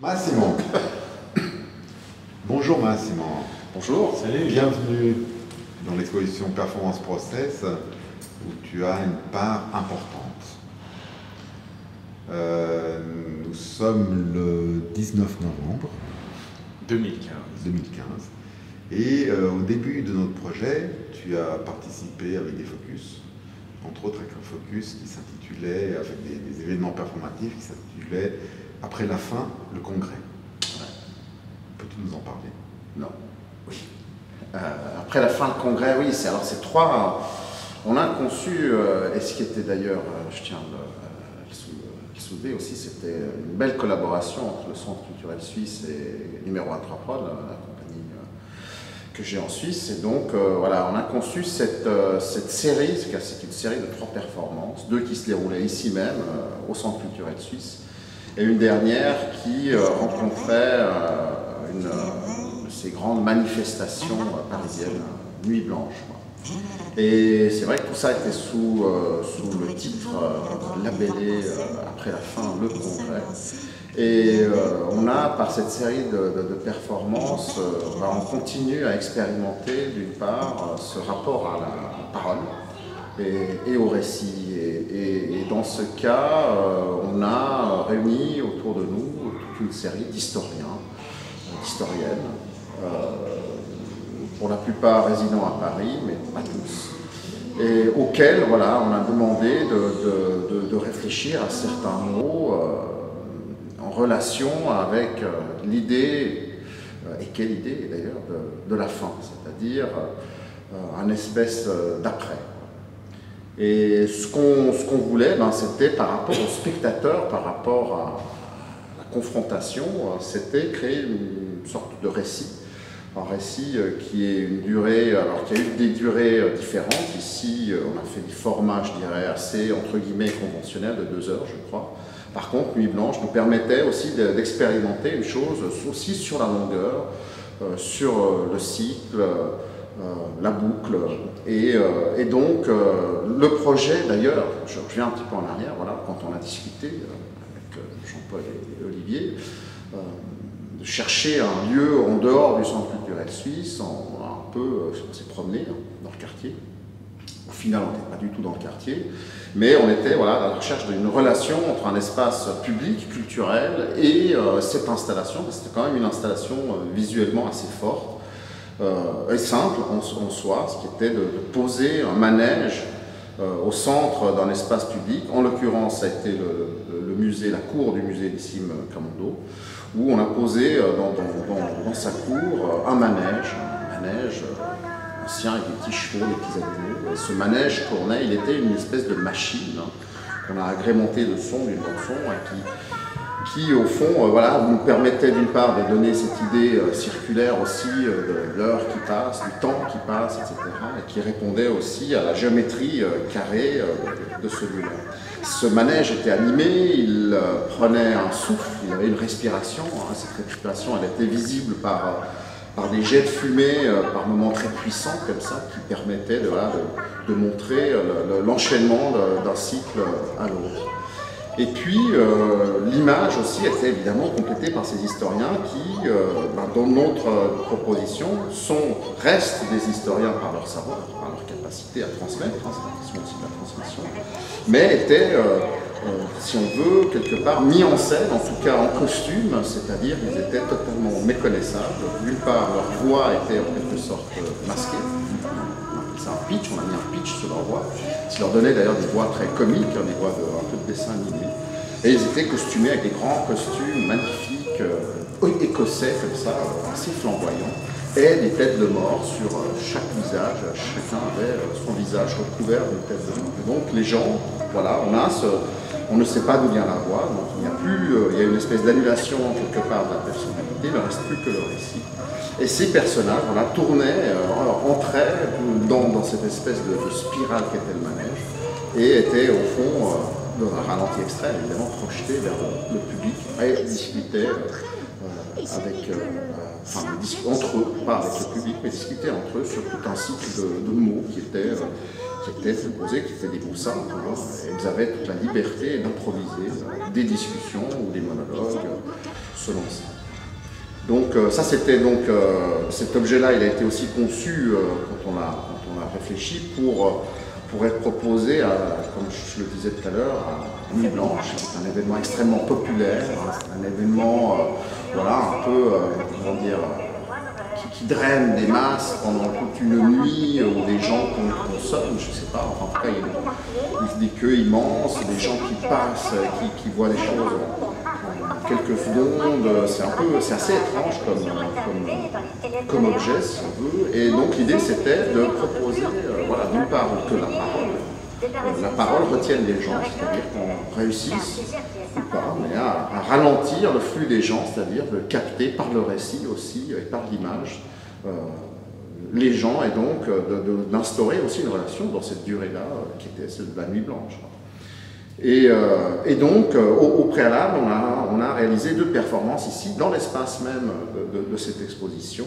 Massimo. Bonjour Massimo. Bonjour. Salut. Bienvenue dans l'exposition Performance Process où tu as une part importante. Nous sommes le 19 novembre 2015. Et au début de notre projet, tu as participé avec des focus, entre autres avec un focus qui s'intitulait, avec des événements performatifs qui s'intitulait « Après la fin, le congrès ». Peux-tu nous en parler? Non. Oui. Après la fin, le congrès, oui. C'est trois. On a conçu, et ce qui était d'ailleurs, je tiens à le soulever aussi, c'était une belle collaboration entre le Centre culturel suisse et Numéro 1 3 Prod, la compagnie que j'ai en Suisse. Et donc, voilà, on a conçu cette série, c'est une série de 3 performances, 2 qui se déroulaient ici même, au Centre culturel suisse, et une dernière qui rencontrait une de ces grandes manifestations parisiennes, Nuit Blanche. Et c'est vrai que tout ça était sous le titre labellé Après la fin, le congrès. Et on a, par cette série de performances, on continue à expérimenter d'une part ce rapport à la parole et au récit. Et dans ce cas, on a réuni autour de nous toute une série d'historiens, d'historiennes, pour la plupart résidant à Paris, mais pas tous, et auxquels voilà, on a demandé de réfléchir à certains mots en relation avec l'idée, et quelle idée d'ailleurs, de la fin, c'est-à-dire un espèce d'après. Et ce qu'on voulait, c'était par rapport aux spectateurs, par rapport à la confrontation, c'était créer une sorte de récit. Un récit qui est une durée, alors qu'il y a eu des durées différentes. Ici, on a fait des formats, je dirais, assez, entre guillemets, conventionnels, de 2 heures, je crois. Par contre, Nuit Blanche nous permettait aussi d'expérimenter une chose aussi sur la longueur, sur le cycle, la boucle. Et donc, le projet, d'ailleurs, je reviens un petit peu en arrière, voilà, quand on a discuté avec Jean-Paul et Olivier, de chercher un lieu en dehors du Centre culturel suisse, on s'est promené dans le quartier. Au final, on n'était pas du tout dans le quartier, mais on était voilà, à la recherche d'une relation entre un espace public, culturel, et cette installation. C'était quand même une installation visuellement assez forte et simple en soi, ce qui était de poser un manège au centre d'un espace public. En l'occurrence, ça a été le musée, la cour du musée Nissim Camondo, où on a posé dans sa cour un manège ancien avec des petits chevaux, des petits animaux. Et ce manège tournait, il était une espèce de machine qu'on a agrémentée de sons, d'une bande son, qui au fond voilà, nous permettait d'une part de donner cette idée circulaire aussi de l'heure qui passe, du temps qui passe, etc. et qui répondait aussi à la géométrie carrée de celui-là. Ce manège était animé, il prenait un souffle, il avait une respiration. Cette respiration, elle était visible par des jets de fumée, par moments très puissants comme ça, qui permettaient de montrer l'enchaînement d'un cycle à l'autre. Et puis, l'image aussi était évidemment complétée par ces historiens qui, dans notre proposition, restent des historiens par leur savoir, par leur capacité à transmettre, c'est la question aussi de la transmission, mais étaient, si on veut, quelque part mis en scène, en tout cas en costume, c'est-à-dire qu'ils étaient totalement méconnaissables. D'une part, leur voix était en quelque sorte masquée. C'est un pitch, on a mis un pitch sur leur voix, ce qui leur donnait d'ailleurs des voix très comiques, des voix un peu de dessin animé. Et ils étaient costumés avec des grands costumes magnifiques, écossais comme ça, assez flamboyants, et des têtes de mort sur chaque visage. Chacun avait son visage recouvert d'une tête de mort. Et donc les gens, voilà, on ne sait pas d'où vient la voix, donc il y a une espèce d'annulation quelque part de la personnalité, il ne reste plus que le récit. Et ces personnages voilà, entraient dans cette espèce de spirale qu'était le manège et étaient au fond, dans un ralenti extrême, évidemment, projetés vers le public et discutaient entre eux, pas avec le public, mais discutaient entre eux sur tout un cycle de mots qui qui étaient posés, qui étaient des boussins, et ils avaient toute la liberté d'improviser des discussions ou des monologues selon ça. Donc ça c'était donc cet objet-là, il a été aussi conçu quand on a réfléchi pour être proposé, comme je le disais tout à l'heure, à Nuit Blanche. C'est un événement extrêmement populaire, un événement voilà, un peu, comment dire, qui draine des masses pendant toute une nuit, où des gens consomment, je ne sais pas, enfin, en tout cas il y a des queues immenses, des gens qui passent, qui voient les choses en quelques secondes. C'est assez étrange comme objet, si on veut. Et donc l'idée c'était de proposer, voilà, d'une part que la parole retienne les gens, c'est-à-dire qu'on réussisse ou pas, mais à ralentir le flux des gens, c'est-à-dire de capter par le récit aussi et par l'image les gens, et donc d'instaurer aussi une relation dans cette durée-là qui était celle de la Nuit Blanche. Et donc, au préalable, on a réalisé 2 performances ici, dans l'espace même de cette exposition,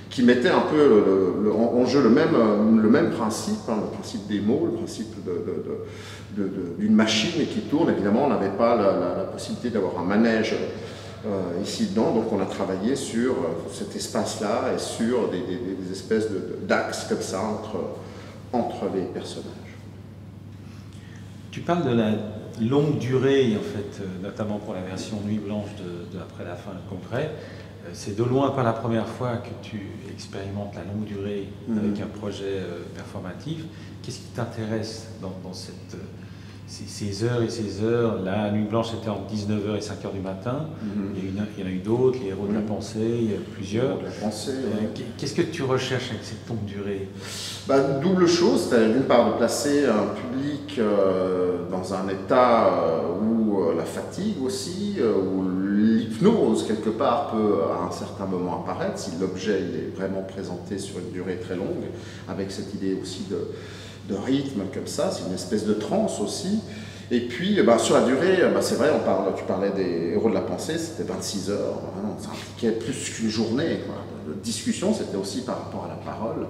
qui mettaient un peu en jeu le même principe, hein, le principe des mots, le principe d'une machine qui tourne. Évidemment, on n'avait pas la possibilité d'avoir un manège ici dedans, donc on a travaillé sur cet espace-là et sur des espèces d'axes comme ça entre les personnages. Tu parles de la longue durée, en fait, notamment pour la version Nuit Blanche après la fin du congrès. C'est de loin pas la première fois que tu expérimentes la longue durée avec un projet performatif. Qu'est-ce qui t'intéresse dans ces heures et ces heures? La Nuit Blanche était entre 19h et 5h du matin. Il y en a eu d'autres, les héros de la pensée, il y a plusieurs. Qu'est-ce que tu recherches avec cette longue durée? Double chose, c'est d'une part de placer un public dans un état où la fatigue aussi, où l'hypnose quelque part peut à un certain moment apparaître, si l'objet est vraiment présenté sur une durée très longue, avec cette idée aussi de rythme comme ça, c'est une espèce de transe aussi. Et puis sur la durée, c'est vrai, tu parlais des héros de la pensée, c'était 26 heures, vraiment, ça impliquait plus qu'une journée, quoi. De discussion, c'était aussi par rapport à la parole.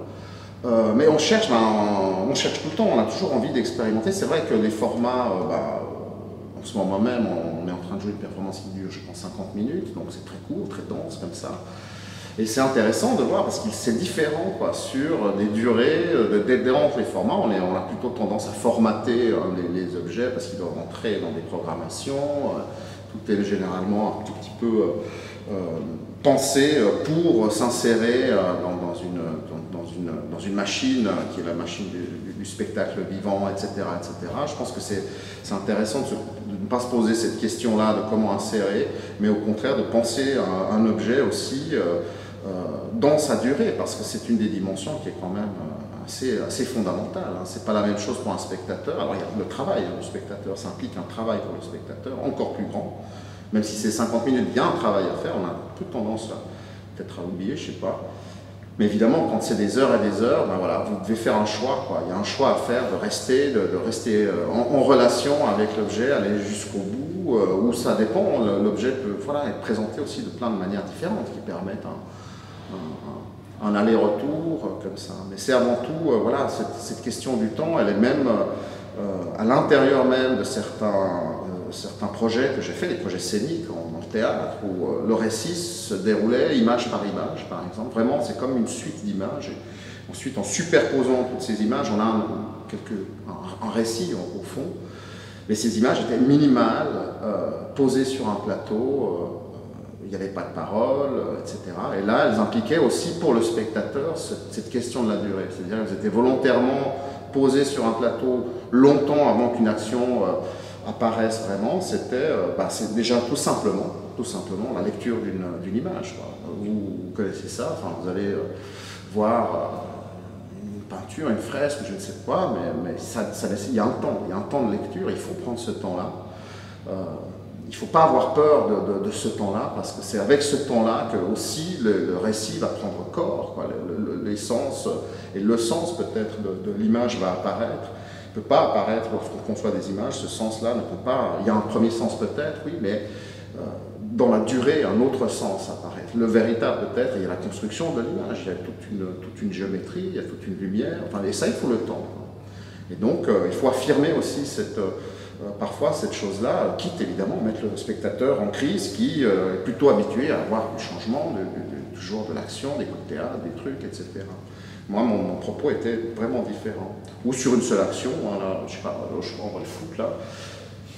Mais on cherche tout le temps, on a toujours envie d'expérimenter. C'est vrai que les formats, en ce moment même, on est en train de jouer une performance qui dure, je pense, 50 minutes, donc c'est très court, très dense comme ça. Et c'est intéressant de voir parce que c'est différent, quoi, sur des durées, entre les formats. On a plutôt tendance à formater les objets parce qu'ils doivent entrer dans des programmations. Tout est généralement un tout petit peu pensé pour s'insérer dans une machine qui est la machine du spectacle vivant, etc., etc. Je pense que c'est intéressant de ne pas se poser cette question-là de comment insérer, mais au contraire de penser à un objet aussi dans sa durée, parce que c'est une des dimensions qui est quand même assez fondamentale. Hein. C'est pas la même chose pour un spectateur. Alors il y a le travail du spectateur, ça implique un travail pour le spectateur encore plus grand. Même si c'est 50 minutes, il y a un travail à faire, on a un peu tendance peut-être à oublier, je sais pas. Mais évidemment, quand c'est des heures et des heures, voilà, vous devez faire un choix, quoi. Il y a un choix à faire de rester en relation avec l'objet, aller jusqu'au bout, où ça dépend. L'objet peut être présenté aussi de plein de manières différentes qui permettent un aller-retour comme ça. Mais c'est avant tout, cette question du temps, elle est même à l'intérieur même de certains projets que j'ai fait, des projets scéniques dans le théâtre, où le récit se déroulait image par image, par exemple. Vraiment, c'est comme une suite d'images. Ensuite, en superposant toutes ces images, on a un récit au fond. Mais ces images étaient minimales, posées sur un plateau. Il n'y avait pas de parole, etc. Et là, elles impliquaient aussi pour le spectateur cette question de la durée. C'est-à-dire qu'elles étaient volontairement posées sur un plateau longtemps avant qu'une action apparaisse vraiment. C'est déjà tout simplement la lecture d'une image, quoi. Vous connaissez ça, enfin, vous allez voir une peinture, une fresque, je ne sais quoi, mais il y a un temps de lecture, il faut prendre ce temps-là. Il ne faut pas avoir peur de ce temps-là, parce que c'est avec ce temps-là que aussi le récit va prendre corps, quoi. L'essence et le sens peut-être de l'image va apparaître. Il ne peut pas apparaître lorsqu'on conçoit des images, ce sens-là ne peut pas... Il y a un premier sens peut-être, oui, mais dans la durée, un autre sens apparaît. Le véritable peut-être, il y a la construction de l'image, il y a toute une géométrie, il y a toute une lumière, enfin, et ça, il faut le temps. Et donc, il faut affirmer aussi parfois cette chose-là, quitte évidemment à mettre le spectateur en crise qui est plutôt habitué à avoir du changement, toujours de l'action, des coups de théâtre, des trucs, etc. Moi, mon propos était vraiment différent. Ou sur une seule action, là, je sais pas, on va le foot là.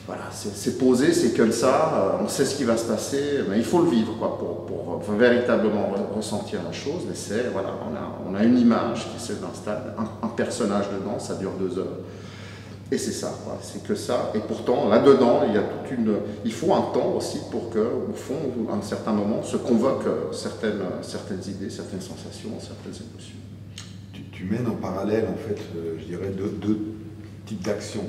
Voilà, c'est posé, c'est comme ça, on sait ce qui va se passer, mais il faut le vivre quoi, pour véritablement ressentir la chose. Mais c'est, voilà, on a une image qui s'installe, un personnage dedans, ça dure 2 heures. Et c'est ça, c'est que ça. Et pourtant, là-dedans, il faut un temps aussi pour que, au fond, à un certain moment, se convoquent certaines idées, certaines sensations, certaines émotions. Tu mènes en parallèle, en fait, je dirais, deux types d'actions.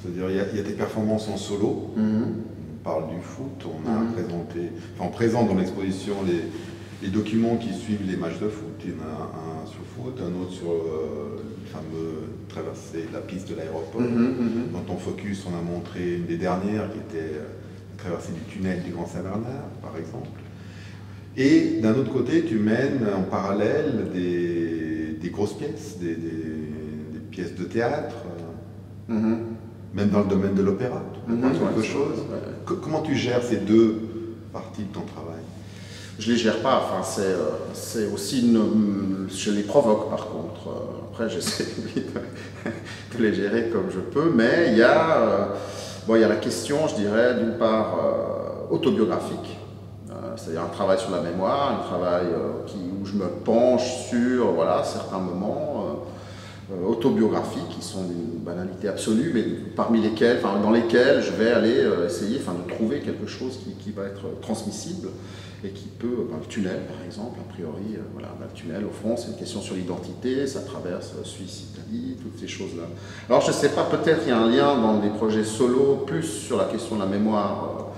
C'est-à-dire, il y a des performances en solo. On parle du foot, on présente dans l'exposition les documents qui suivent les matchs de foot. Il y en a un sur le foot, un autre sur le fameux traversée de la piste de l'aéroport. Dans ton focus, on a montré une des dernières qui était la traversée du tunnel du Grand Saint-Bernard, par exemple. Et d'un autre côté, tu mènes en parallèle des grosses pièces, des pièces de théâtre. Même dans le domaine de l'opéra, quelque chose. Comment tu gères ces deux parties de ton travail? Je les gère pas, enfin, c'est aussi je les provoque par contre. Après, j'essaie de les gérer comme je peux, mais il y a la question, je dirais, d'une part autobiographique, c'est-à-dire un travail sur la mémoire, un travail où je me penche sur certains moments autobiographiques qui sont d'une banalité absolue, mais dans lesquels je vais aller essayer de trouver quelque chose qui va être transmissible et qui peut, le tunnel par exemple, a priori, le tunnel au fond c'est une question sur l'identité, ça traverse Suisse-Italie, toutes ces choses-là. Alors je ne sais pas, peut-être il y a un lien dans des projets solo, plus sur la question de la mémoire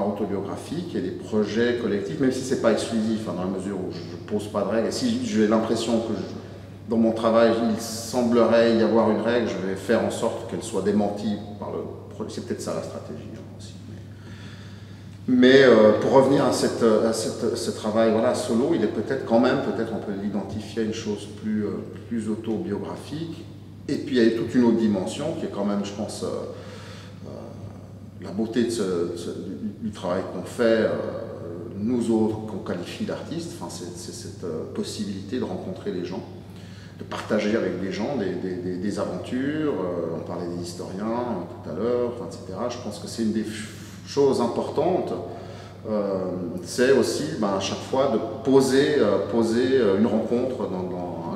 autobiographique et des projets collectifs, même si ce n'est pas exclusif, dans la mesure où je ne pose pas de règles, et si j'ai l'impression que dans mon travail, il semblerait y avoir une règle, je vais faire en sorte qu'elle soit démentie par le projet. C'est peut-être ça la stratégie aussi. Mais pour revenir à ce travail solo, il est peut-être on peut l'identifier à une chose plus autobiographique. Et puis il y a toute une autre dimension qui est quand même, je pense, la beauté du travail qu'on fait, nous autres, qu'on qualifie d'artistes, c'est cette possibilité de rencontrer les gens, de partager avec des gens des aventures, on parlait des historiens tout à l'heure, etc. Je pense que c'est une des choses importantes, c'est aussi à chaque fois de poser une rencontre,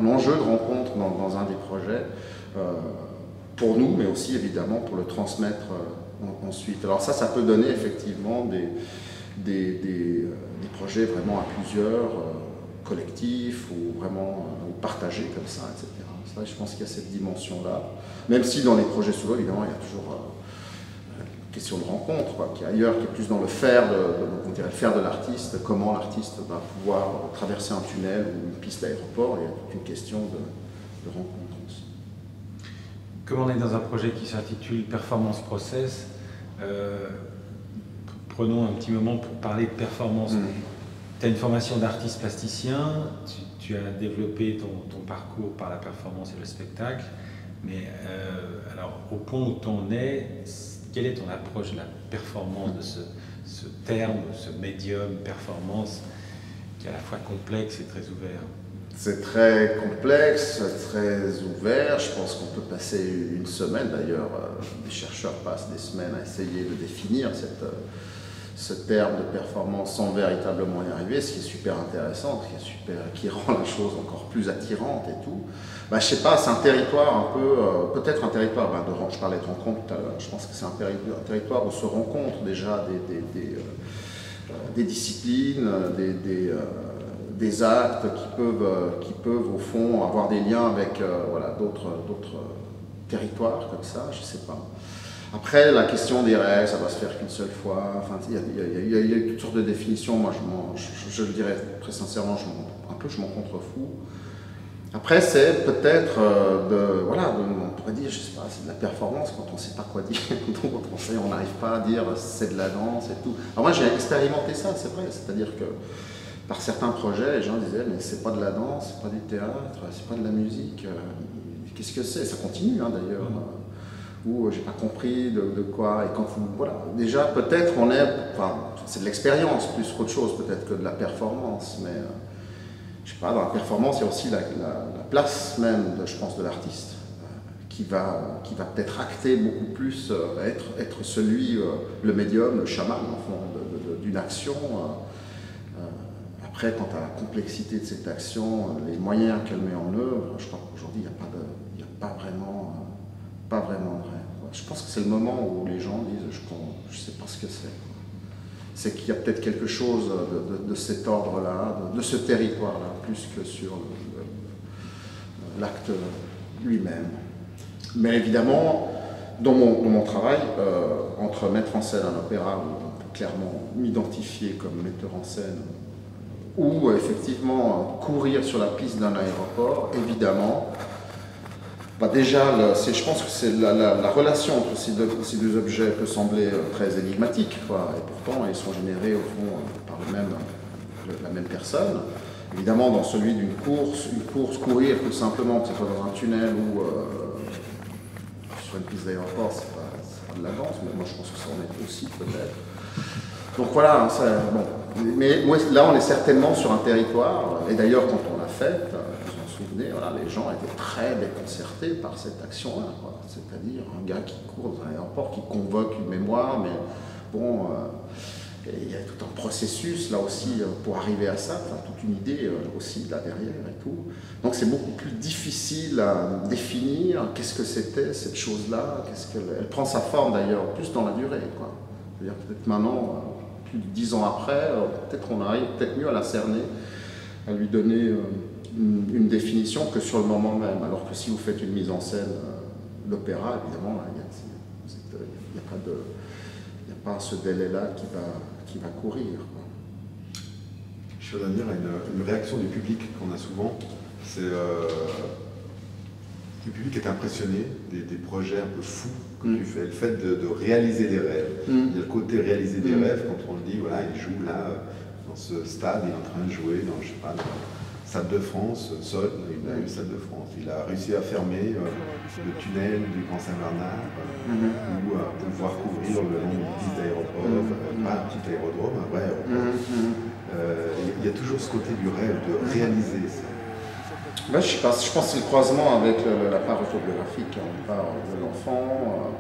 un enjeu de rencontre dans un des projets, pour nous, mais aussi évidemment pour le transmettre ensuite. Alors ça peut donner effectivement des projets vraiment à plusieurs, collectifs ou vraiment partagés comme ça, etc. Ça, je pense qu'il y a cette dimension-là. Même si dans les projets solo, évidemment, il y a toujours une question de rencontre, qui est ailleurs, qui est plus dans le faire de l'artiste, comment l'artiste va pouvoir traverser un tunnel ou une piste d'aéroport. Il y a toute une question de rencontre aussi. Comme on est dans un projet qui s'intitule Performance Process, prenons un petit moment pour parler de performance. Tu as une formation d'artiste plasticien, tu as développé ton parcours par la performance et le spectacle, mais alors au point où tu en es, quelle est ton approche de la performance, de ce terme, ce médium performance qui est à la fois complexe et très ouvert? C'est très complexe, très ouvert. Je pense qu'on peut passer une semaine, d'ailleurs, les chercheurs passent des semaines à essayer de définir ce terme de performance sans véritablement y arriver, ce qui est super intéressant, qui rend la chose encore plus attirante et tout. Je sais pas, c'est un territoire un peu, peut-être un territoire, je parlais de rencontre tout à l'heure, je pense que c'est un territoire où se rencontrent déjà des disciplines, des actes qui peuvent au fond avoir des liens avec d'autres territoires comme ça, je sais pas. Après, la question des règles, ça va se faire qu'une seule fois. Enfin, il y a toutes sortes de définitions. Moi, je le dirais très sincèrement, je m'en contrefous. Après, c'est peut-être on pourrait dire, je sais pas, c'est de la performance quand on ne sait pas quoi dire, quand on n'arrive pas à dire c'est de la danse et tout. Alors moi, j'ai expérimenté ça, c'est vrai. C'est-à-dire que par certains projets, les gens disaient mais c'est pas de la danse, c'est pas du théâtre, c'est pas de la musique. qu'est-ce que c'est? Ça continue d'ailleurs. Ou j'ai pas compris de quoi. Et quand voilà, déjà peut-être on est, enfin, c'est de l'expérience plus qu'autre chose peut-être que de la performance, mais je sais pas, dans la performance il y a aussi la place même, je pense, de l'artiste qui va peut-être acter beaucoup plus, être celui, le médium, le chaman en fond, d'une action. Après, quant à la complexité de cette action, les moyens qu'elle met en œuvre, je crois qu'aujourd'hui il n'y a pas vraiment de rêve. Je pense que c'est le moment où les gens disent je ne sais pas ce que c'est. C'est qu'il y a peut-être quelque chose de cet ordre-là, de ce territoire-là, plus que sur l'acte lui-même. Mais évidemment, dans mon travail, entre mettre en scène un opéra, où on peut clairement m'identifier comme metteur en scène, ou effectivement courir sur la piste d'un aéroport, évidemment, déjà, je pense que c'est la relation entre ces deux objets peut sembler très énigmatique, et pourtant ils sont générés au fond par la même personne. Évidemment, dans celui d'une course, courir tout simplement, que ce soit dans un tunnel ou sur une piste d'aéroport, c'est pas de la danse, mais moi je pense que ça en est aussi peut-être. Donc voilà, bon. Mais là on est certainement sur un territoire, et d'ailleurs quand on l'a fait, voilà, les gens étaient très déconcertés par cette action-là. C'est-à-dire un gars qui court dans un aéroport, qui convoque une mémoire, mais bon, il y a tout un processus là aussi pour arriver à ça, toute une idée aussi là derrière et tout. Donc c'est beaucoup plus difficile à définir qu'est-ce que c'était cette chose-là, elle prend sa forme d'ailleurs, plus dans la durée. C'est-à-dire peut-être maintenant, plus de 10 ans après, peut-être qu'on arrive peut-être mieux à la cerner, à lui donner une définition que sur le moment même, alors que si vous faites une mise en scène d'opéra, évidemment, il n'y a pas ce délai-là qui va courir. Je veux dire, une réaction du public qu'on a souvent, c'est le public est impressionné des projets un peu fous que tu fais, le fait de réaliser des rêves. Il y a le côté réaliser des rêves, quand on le dit, voilà, il joue là, dans ce stade, il est en train de jouer dans, je sais pas, Stade de France, Sode, il a eu le Stade de France. Il a réussi à fermer le tunnel du Grand Saint-Bernard ou à pouvoir couvrir le long d'une piste d'aéroport, pas un petit aérodrome, un vrai aéroport. Il y a toujours ce côté du rêve, de réaliser ça. Moi, je pense que c'est le croisement avec la part autobiographique, la part de l'enfant.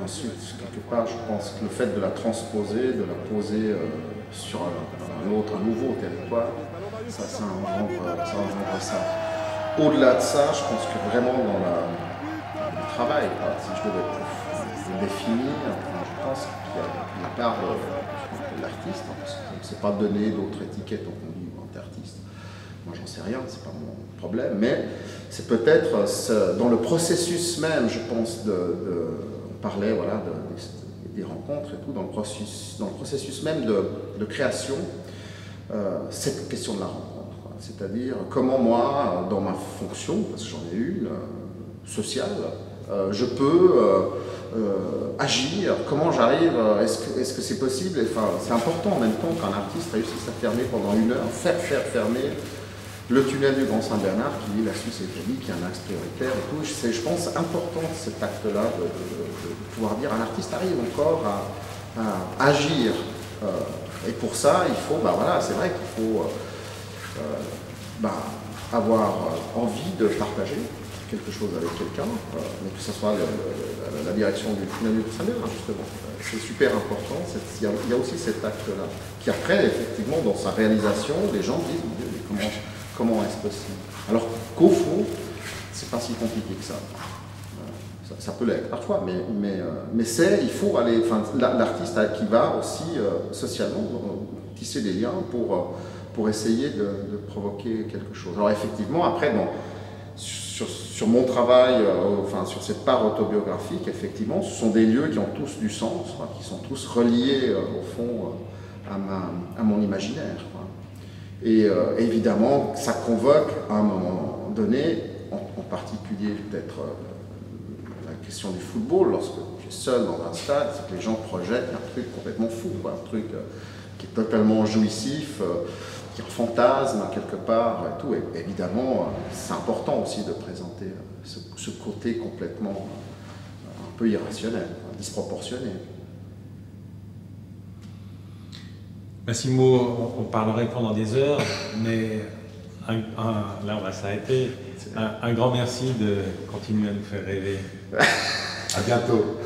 Ensuite, quelque part, je pense que le fait de la transposer, de la poser sur un nouveau territoire, ça engendre ça. Au-delà de ça, je pense que vraiment dans le travail, si je devais le définir, je pense qu'il y a la part de l'artiste, parce qu'on ne sait pas donner d'autres étiquettes au conduit d'artiste. Moi, j'en sais rien, c'est pas mon problème, mais c'est peut-être dans le processus même, je pense, on parlait voilà, des rencontres et tout, dans le processus même de création, cette question de la rencontre, c'est-à-dire comment moi, dans ma fonction, parce que j'en ai une, sociale, je peux agir, comment j'arrive, est-ce que c'est possible, enfin, c'est important en même temps qu'un artiste réussisse à fermer pendant 1 heure, faire fermer le tunnel du Grand Saint-Bernard qui lie la Suisse et l'Italie, qui est un axe prioritaire et tout. C'est, je pense, important cet acte-là de pouvoir dire un artiste arrive encore à agir. Et pour ça, il faut, voilà, c'est vrai qu'il faut avoir envie de partager quelque chose avec quelqu'un, mais que ce soit la direction du tunnel du Saint-Bernard, justement. C'est super important. Il y a aussi cet acte-là, qui après, effectivement, dans sa réalisation, les gens disent, mais comment est-ce possible? Alors qu'au fond, c'est pas si compliqué que ça. Ça peut l'être parfois, mais il faut aller, l'artiste qui va aussi socialement tisser des liens pour essayer de provoquer quelque chose. Alors effectivement, après, sur mon travail, sur cette part autobiographique, effectivement, ce sont des lieux qui ont tous du sens, qui sont tous reliés au fond à mon imaginaire. Et évidemment, ça convoque à un moment donné, en particulier peut-être la question du football, lorsque tu es seul dans un stade, c'est que les gens projettent un truc complètement fou, un truc qui est totalement jouissif, qui en fantasment quelque part et tout. Et évidemment, c'est important aussi de présenter ce côté complètement un peu irrationnel, disproportionné. Massimo, on parlerait pendant des heures, mais là on va s'arrêter. Un grand merci de continuer à nous faire rêver. À bientôt.